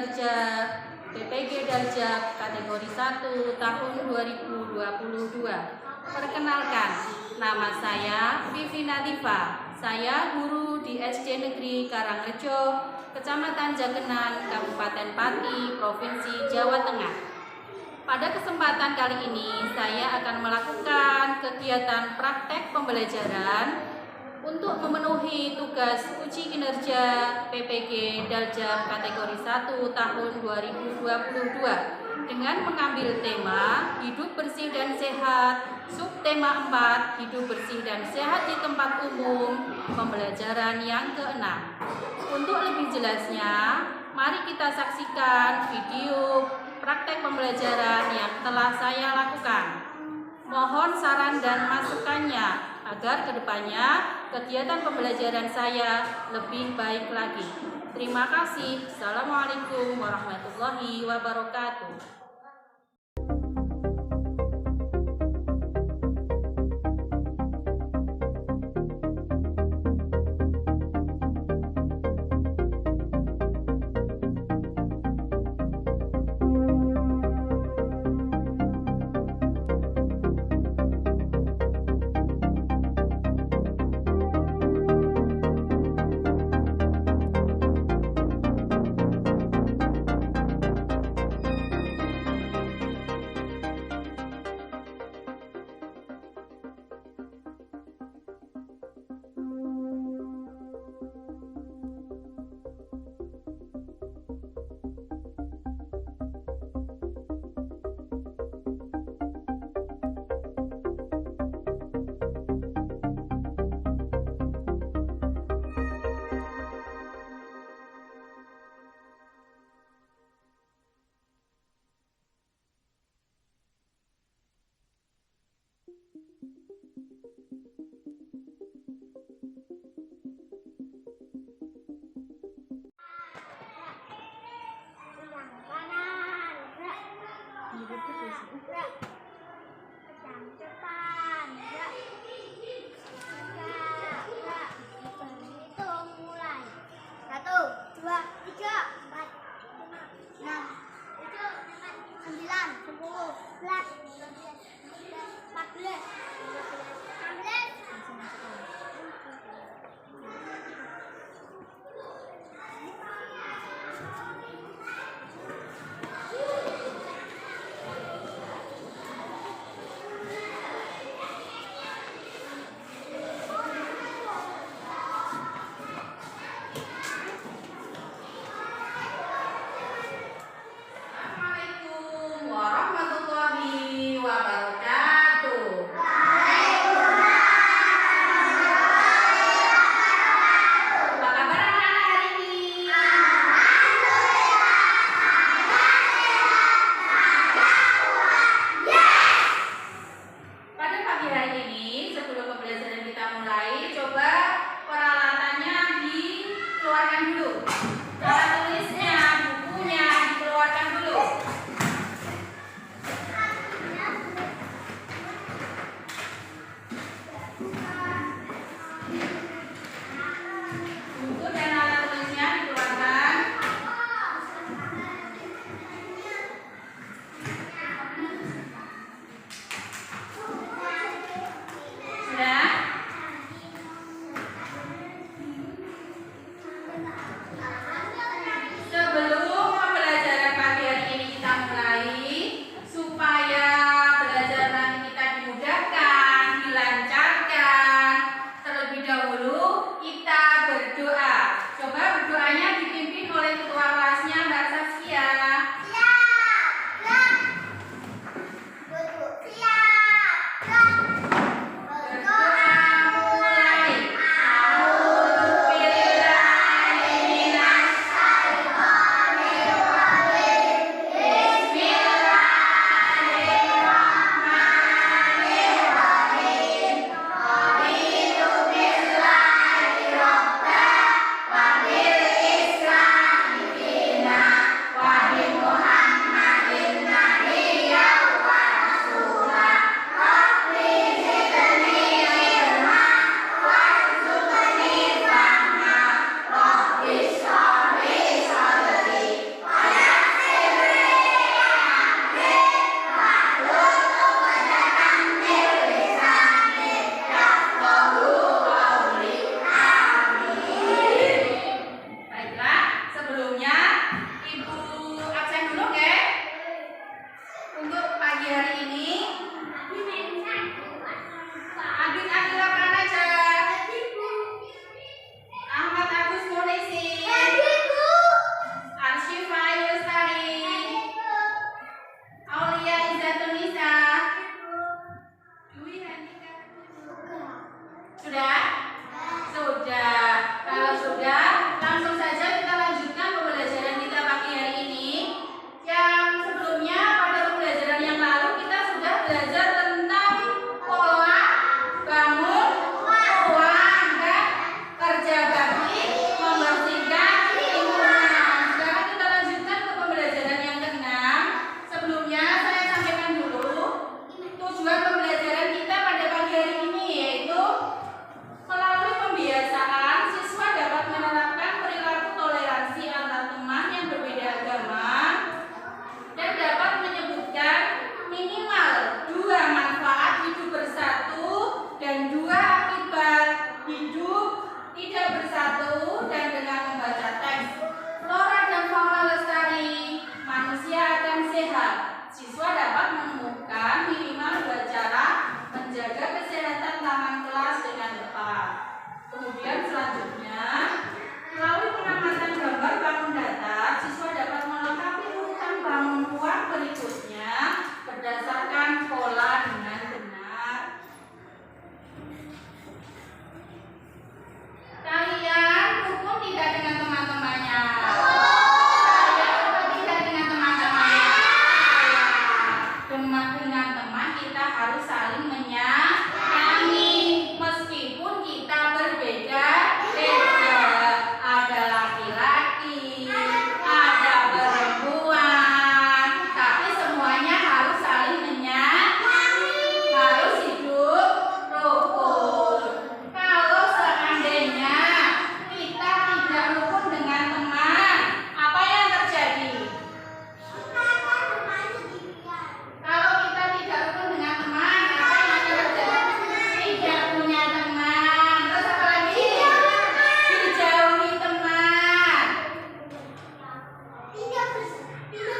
Kinerja PPG Daljab kategori 1 tahun 2022. Perkenalkan, nama saya Vivi Nadifa. Saya guru di SD Negeri Karangrejo, Kecamatan Jagenan, Kabupaten Pati, Provinsi Jawa Tengah. Pada kesempatan kali ini, saya akan melakukan kegiatan praktek pembelajaran untuk memenuhi tugas uji kinerja PPG Daljab kategori 1 tahun 2022 dengan mengambil tema hidup bersih dan sehat, subtema 4 hidup bersih dan sehat di tempat umum, pembelajaran yang ke-6. Untuk lebih jelasnya, mari kita saksikan video praktek pembelajaran yang telah saya lakukan. Mohon saran dan masukannya agar kedepannya kegiatan pembelajaran saya lebih baik lagi. Terima kasih. Assalamualaikum warahmatullahi wabarakatuh.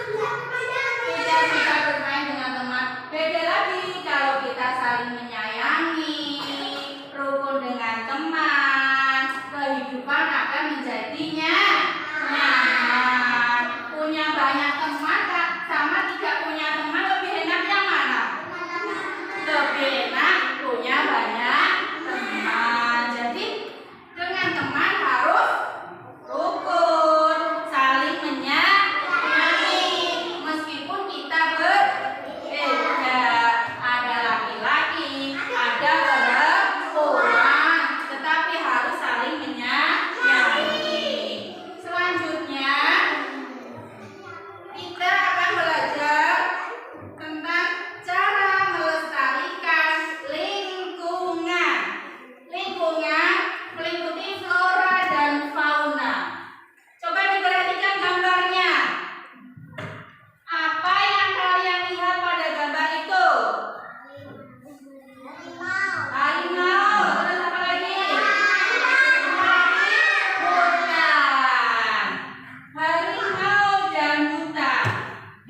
Tidak bisa bermain dengan teman. Beda lagi kalau kita saling menyayangi, rukun dengan teman, kehidupan akan menjadinya nyaman. Punya banyak teman sama tidak punya teman, lebih enak yang mana? Lebih enak punya banyak teman. Jadi dengan teman harus rukun, saling menyayangi. Meskipun kita berbeda, ada laki-laki, ada perempuan, tetapi harus saling menyayangi. Selanjutnya kita akan belajar tentang cara melestarikan lingkungan. Lingkungan meliputi flora dan fauna. Coba diperhatikan gambarnya. Apa yang kalian lihat pada gambar itu? Harimau. Terus apa lagi? Hutan. Harimau dan hutan.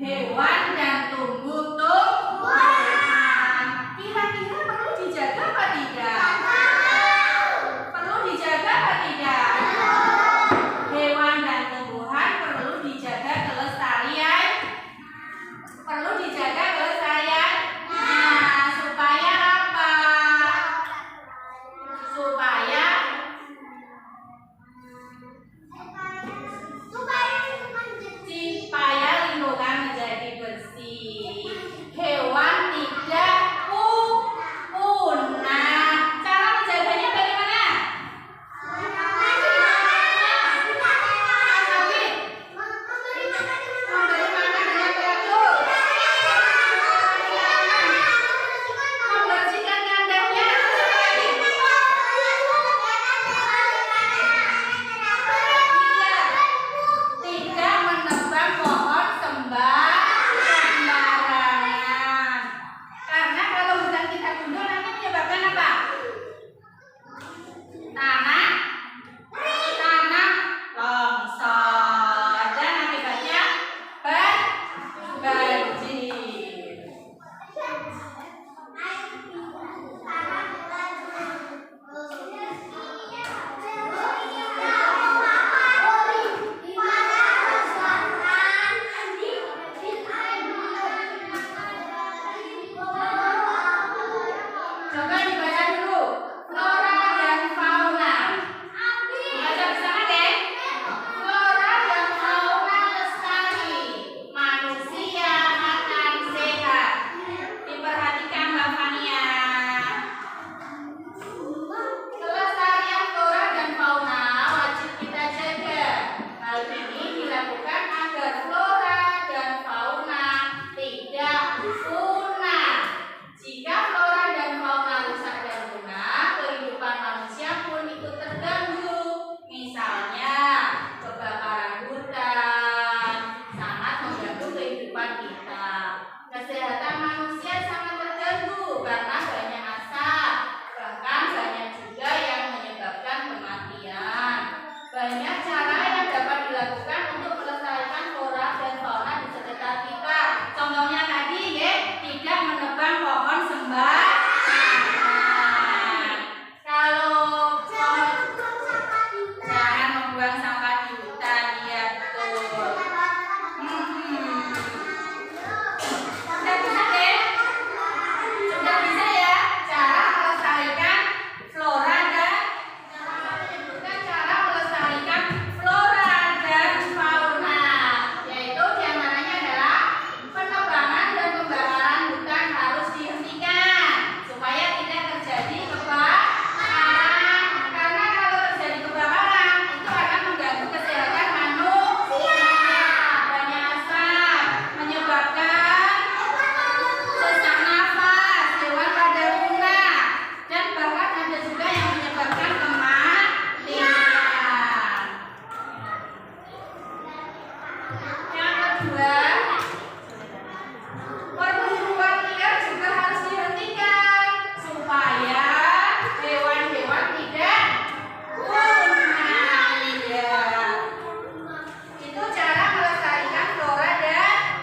Hewan dan tumbuh-tumbuhan. Kira-kira perlu dijaga apa tidak? Perlu dijaga apa tidak? Hewan dan tumbuhan perlu dijaga kelestarian. Perlu dijaga kelestarian. Nah, supaya apa? Supaya lingkungan menjadi bersih. Hewan tidak punah. Cara menjaganya bagaimana? Memberi makan dengan teratur. Membersihkan kandangnya. Tidak menebang pohon sembarangan. Karena kalau hutan kita gundul nanti menyebabkan apa? Tanah longsor dan akibatnya banjir. Coba dibaca dulu flora dan fauna. Baca bersama deh. Flora dan fauna lestari. Manusia akan sehat. Diperhatikan Mbak Fania. Kelestarian flora dan fauna wajib kita jaga. Hal ini dilakukan agar flora dan fauna tidak punah. Jika flora dan fauna rusak dan punah, kehidupan manusia pun ikut terganggu. Misalnya, kebakaran hutan sangat mengganggu kehidupan kita. Kesehatan manusia sangat terganggu karena banyak asap. Bahkan banyak juga yang menyebabkan kematian. Banyak cara yang dapat dilakukan untuk melestarikan flora dan fauna di sekitar kita. Contohnya tadi ya, tidak menebang pohon sembarangan. Kalau jangan membuang sampah di hutan, ya betul. Sudah bisa deh? Sudah bisa ya cara melestarikan flora dan fauna, yaitu diantaranya adalah penebangan dan pembakaran hutan harus dihentikan supaya tidak terjadi kebakaran. Karena kalau terjadi kebakaran itu akan mengganggu kesehatan manusia. Banyak asap menyebabkan sesak nafas, hewan pada punah, dan bahkan ada juga yang menyebabkan kematian. Yang kedua, perburuan liar juga harus dihentikan supaya hewan-hewan tidak punah. Itu cara melestarikan flora dan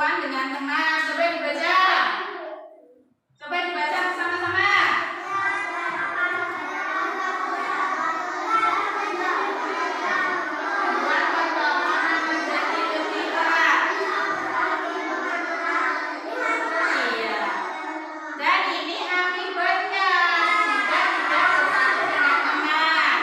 berteman dengan teman. Coba dibaca. Coba dibaca bersama-sama. Membuat pertemanan menjadi lebih erat. Iya. Dan ini akibatnya jika tidak bersatu dengan teman.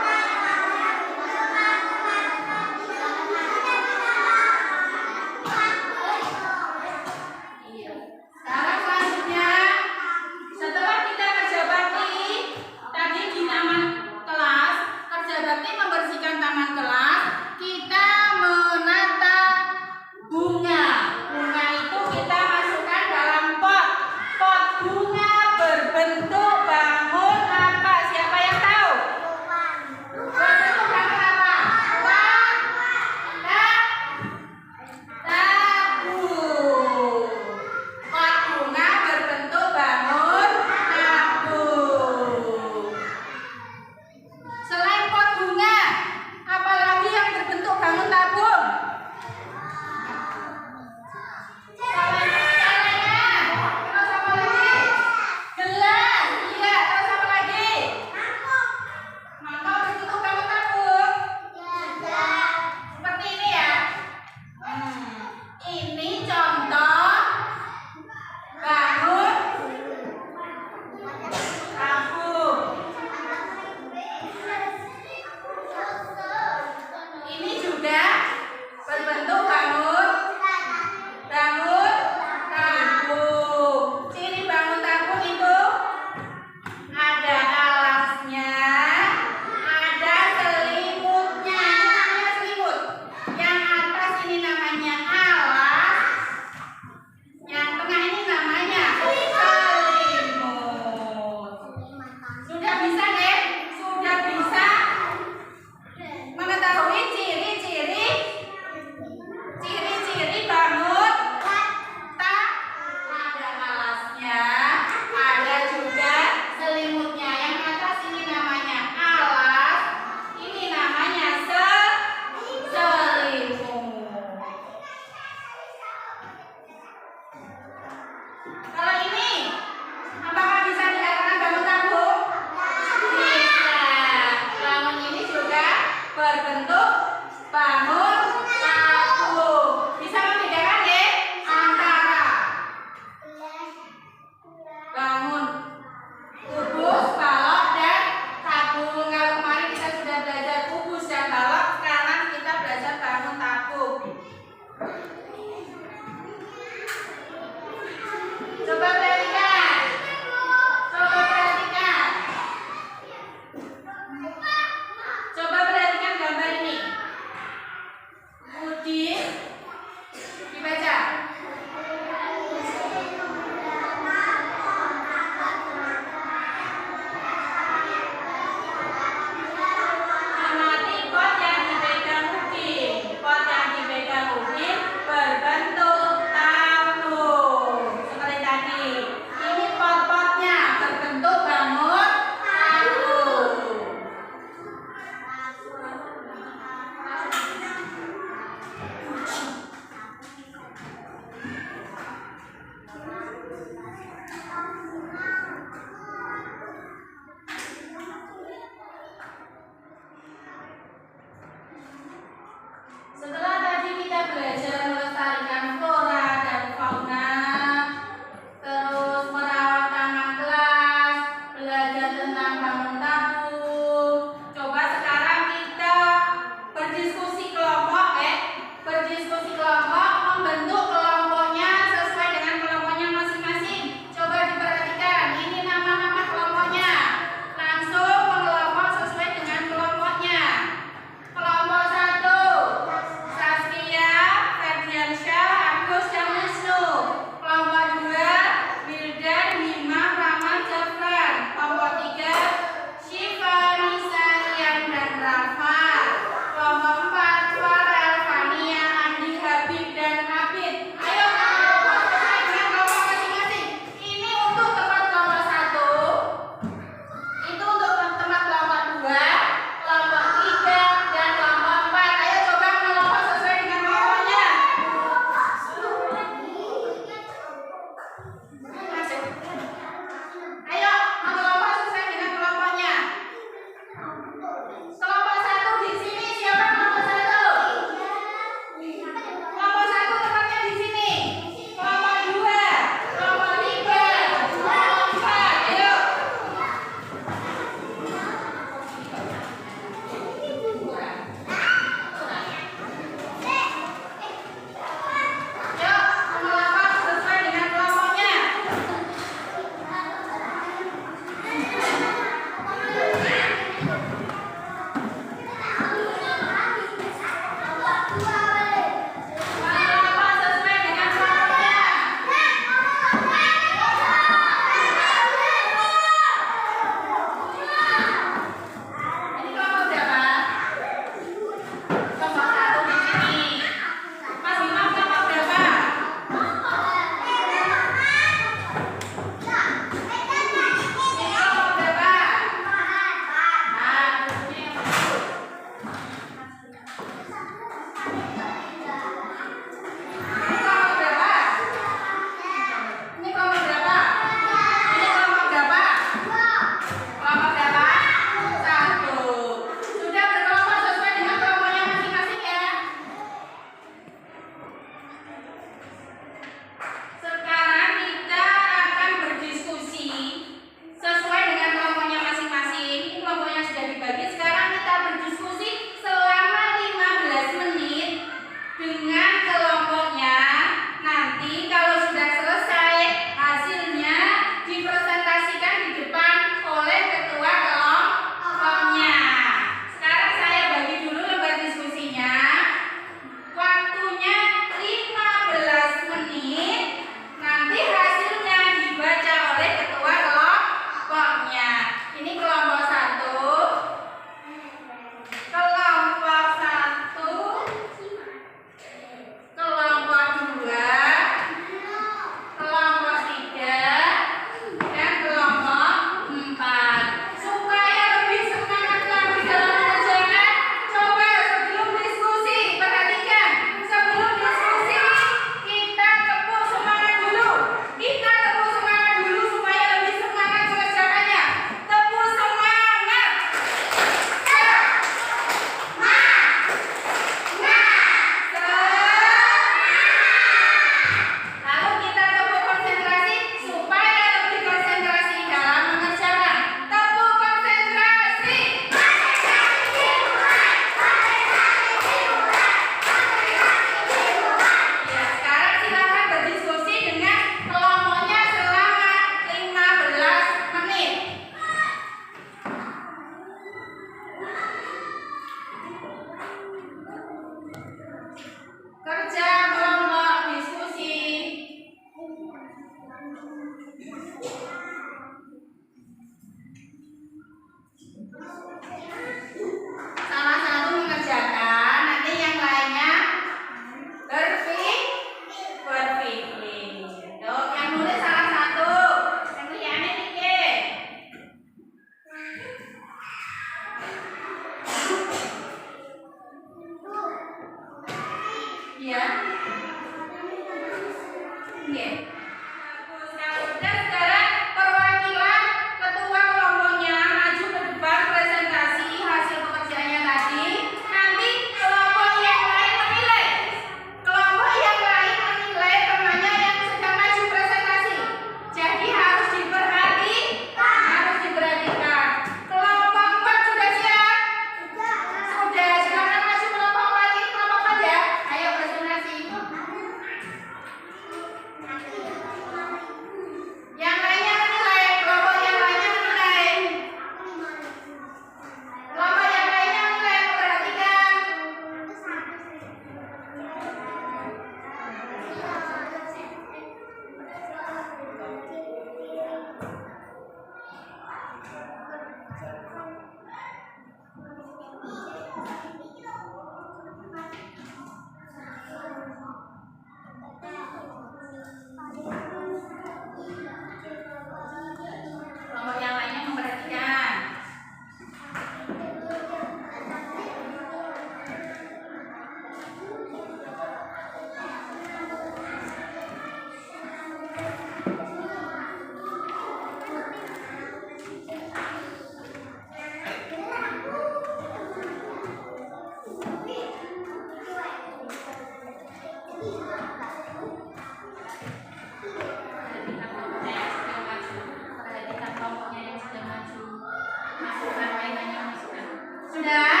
Sudah?